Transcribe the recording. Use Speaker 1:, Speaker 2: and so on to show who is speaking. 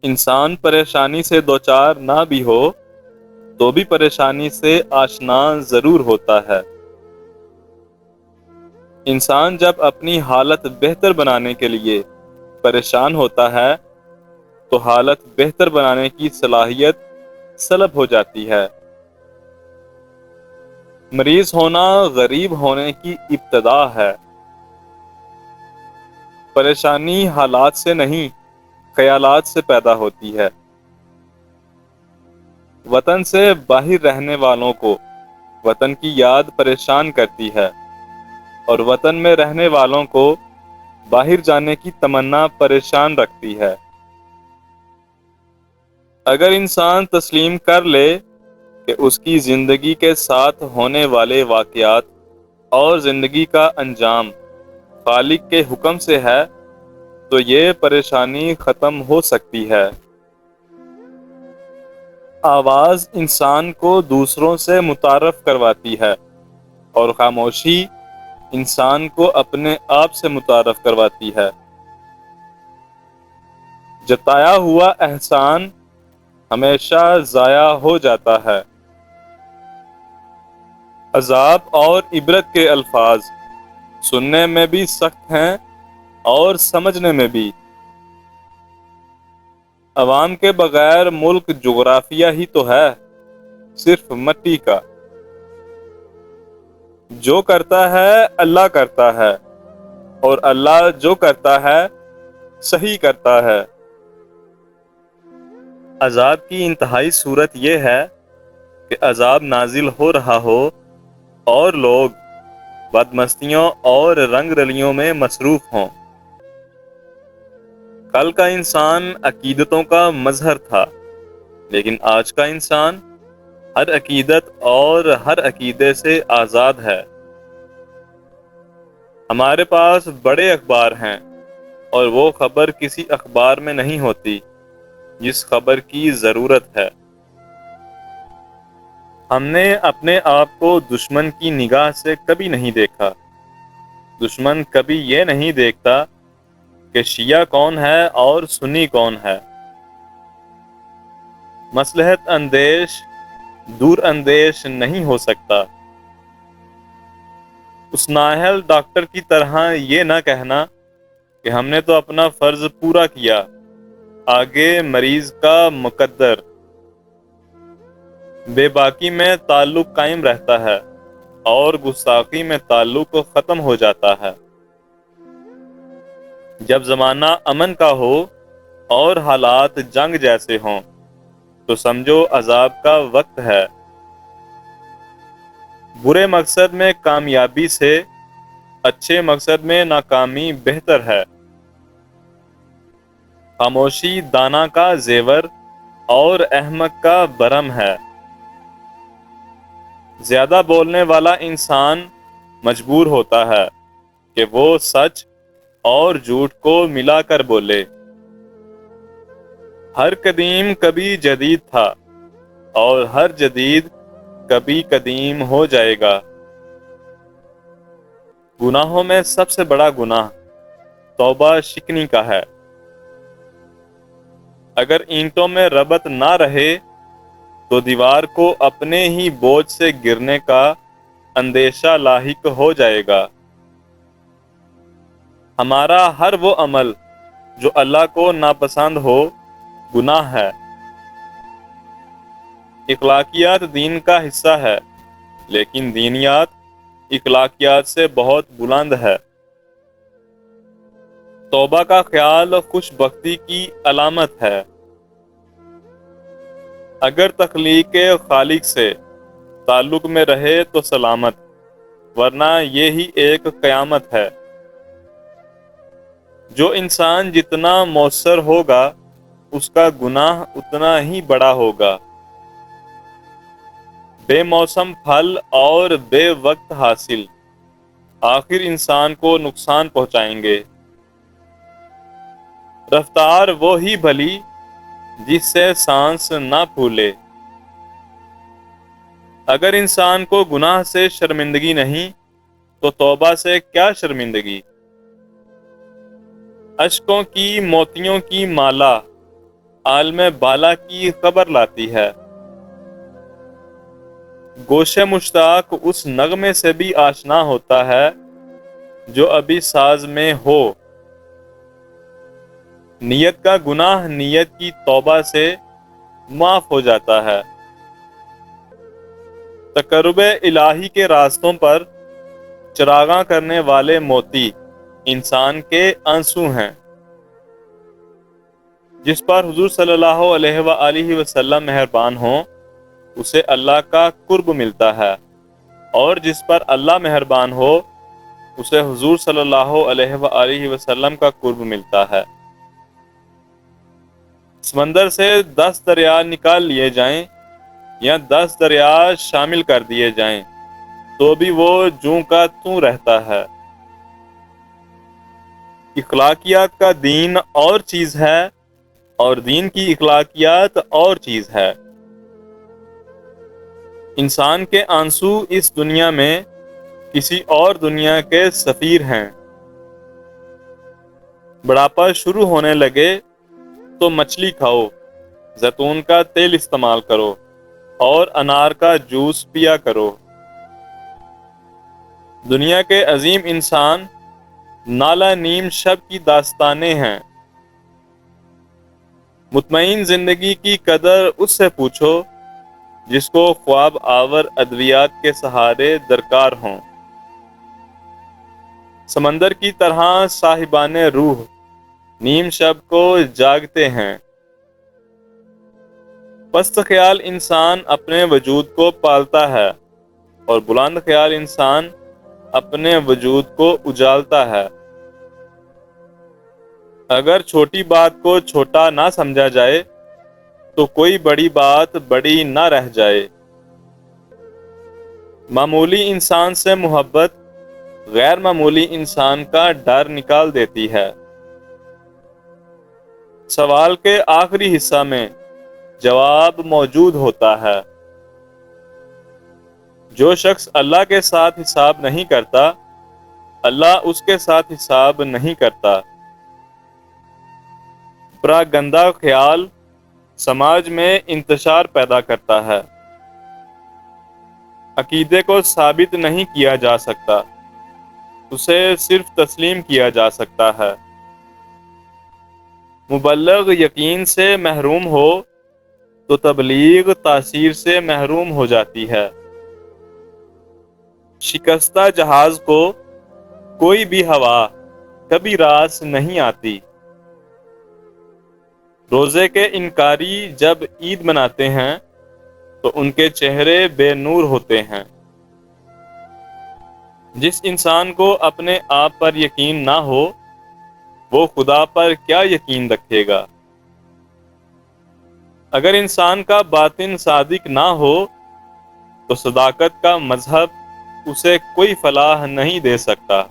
Speaker 1: انسان پریشانی سے دوچار نہ بھی ہو تو بھی پریشانی سے آشنا ضرور ہوتا ہے۔ انسان جب اپنی حالت بہتر بنانے کے لیے پریشان ہوتا ہے تو حالت بہتر بنانے کی صلاحیت سلب ہو جاتی ہے۔ مریض ہونا غریب ہونے کی ابتدا ہے۔ پریشانی حالات سے نہیں، خیالات سے پیدا ہوتی ہے۔ وطن سے باہر رہنے والوں کو وطن کی یاد پریشان کرتی ہے، اور وطن میں رہنے والوں کو باہر جانے کی تمنا پریشان رکھتی ہے۔ اگر انسان تسلیم کر لے کہ اس کی زندگی کے ساتھ ہونے والے واقعات اور زندگی کا انجام خالق کے حکم سے ہے تو یہ پریشانی ختم ہو سکتی ہے۔ آواز انسان کو دوسروں سے متعارف کرواتی ہے، اور خاموشی انسان کو اپنے آپ سے متعارف کرواتی ہے۔ جتایا ہوا احسان ہمیشہ ضائع ہو جاتا ہے۔ عذاب اور عبرت کے الفاظ سننے میں بھی سخت ہیں اور سمجھنے میں بھی۔ عوام کے بغیر ملک جغرافیہ ہی تو ہے، صرف مٹی کا۔ جو کرتا ہے اللہ کرتا ہے، اور اللہ جو کرتا ہے صحیح کرتا ہے۔ عذاب کی انتہائی صورت یہ ہے کہ عذاب نازل ہو رہا ہو اور لوگ بدمستیوں اور رنگ رلیوں میں مصروف ہوں۔ کل کا انسان عقیدتوں کا مظہر تھا، لیکن آج کا انسان ہر عقیدت اور ہر عقیدے سے آزاد ہے۔ ہمارے پاس بڑے اخبار ہیں، اور وہ خبر کسی اخبار میں نہیں ہوتی جس خبر کی ضرورت ہے۔ ہم نے اپنے آپ کو دشمن کی نگاہ سے کبھی نہیں دیکھا۔ دشمن کبھی یہ نہیں دیکھتا کہ شیعہ کون ہے اور سنی کون ہے۔ مصلحت اندیش دور اندیش نہیں ہو سکتا۔ اس نااہل ڈاکٹر کی طرح یہ نہ کہنا کہ ہم نے تو اپنا فرض پورا کیا، آگے مریض کا مقدر۔ بے باکی میں تعلق قائم رہتا ہے اور گستاخی میں تعلق ختم ہو جاتا ہے۔ جب زمانہ امن کا ہو اور حالات جنگ جیسے ہوں تو سمجھو عذاب کا وقت ہے۔ برے مقصد میں کامیابی سے اچھے مقصد میں ناکامی بہتر ہے۔ خاموشی دانا کا زیور اور احمق کا برم ہے۔ زیادہ بولنے والا انسان مجبور ہوتا ہے کہ وہ سچ اور جھوٹ کو ملا کر بولے۔ ہر قدیم کبھی جدید تھا، اور ہر جدید کبھی قدیم ہو جائے گا۔ گناہوں میں سب سے بڑا گناہ توبہ شکنی کا ہے۔ اگر اینٹوں میں ربط نہ رہے تو دیوار کو اپنے ہی بوجھ سے گرنے کا اندیشہ لاحق ہو جائے گا۔ ہمارا ہر وہ عمل جو اللہ کو ناپسند ہو گناہ ہے۔ اخلاقیات دین کا حصہ ہے، لیکن دینیات اخلاقیات سے بہت بلند ہے۔ توبہ کا خیال خوش بختی کی علامت ہے۔ اگر تخلیق خالق سے تعلق میں رہے تو سلامت، ورنہ یہی ایک قیامت ہے۔ جو انسان جتنا مؤثر ہوگا اس کا گناہ اتنا ہی بڑا ہوگا۔ بے موسم پھل اور بے وقت حاصل آخر انسان کو نقصان پہنچائیں گے۔ رفتار وہی بھلی جس سے سانس نہ پھولے۔ اگر انسان کو گناہ سے شرمندگی نہیں تو توبہ سے کیا شرمندگی۔ اشکوں کی موتیوں کی مالا عالم بالا کی خبر لاتی ہے۔ گوش مشتاق اس نغمے سے بھی آشنا ہوتا ہے جو ابھی ساز میں ہو۔ نیت کا گناہ نیت کی توبہ سے معاف ہو جاتا ہے۔ تقرب الہی کے راستوں پر چراغاں کرنے والے موتی انسان کے آنسو ہیں۔ جس پر حضور صلی اللہ علیہ وآلہ وسلم مہربان ہوں اسے اللہ کا قرب ملتا ہے، اور جس پر اللہ مہربان ہو اسے حضور صلی اللہ علیہ وآلہ وسلم کا قرب ملتا ہے۔ سمندر سے 10 دریا نکال لیے جائیں یا 10 دریا شامل کر دیے جائیں تو بھی وہ جوں کا توں رہتا ہے۔ اخلاقیات کا دین اور چیز ہے اور دین کی اخلاقیات اور چیز ہے۔ انسان کے آنسو اس دنیا میں کسی اور دنیا کے سفیر ہیں۔ بڑھاپا شروع ہونے لگے تو مچھلی کھاؤ، زیتون کا تیل استعمال کرو اور انار کا جوس پیا کرو۔ دنیا کے عظیم انسان نالا نیم شب کی داستانیں ہیں۔ مطمئن زندگی کی قدر اس سے پوچھو جس کو خواب آور ادویات کے سہارے درکار ہوں۔ سمندر کی طرح صاحبان روح نیم شب کو جاگتے ہیں۔ پست خیال انسان اپنے وجود کو پالتا ہے اور بلند خیال انسان اپنے وجود کو اجالتا ہے۔ اگر چھوٹی بات کو چھوٹا نہ سمجھا جائے تو کوئی بڑی بات بڑی نہ رہ جائے۔ معمولی انسان سے محبت غیر معمولی انسان کا ڈر نکال دیتی ہے۔ سوال کے آخری حصہ میں جواب موجود ہوتا ہے۔ جو شخص اللہ کے ساتھ حساب نہیں کرتا، اللہ اس کے ساتھ حساب نہیں کرتا۔ برا گندا خیال سماج میں انتشار پیدا کرتا ہے۔ عقیدے کو ثابت نہیں کیا جا سکتا، اسے صرف تسلیم کیا جا سکتا ہے۔ مبلغ یقین سے محروم ہو تو تبلیغ تاثیر سے محروم ہو جاتی ہے۔ شکستہ جہاز کو کوئی بھی ہوا کبھی راس نہیں آتی۔ روزے کے انکاری جب عید مناتے ہیں تو ان کے چہرے بے نور ہوتے ہیں۔ جس انسان کو اپنے آپ پر یقین نہ ہو وہ خدا پر کیا یقین رکھے گا؟ اگر انسان کا باطن صادق نہ ہو تو صداقت کا مذہب اسے کوئی فلاح نہیں دے سکتا۔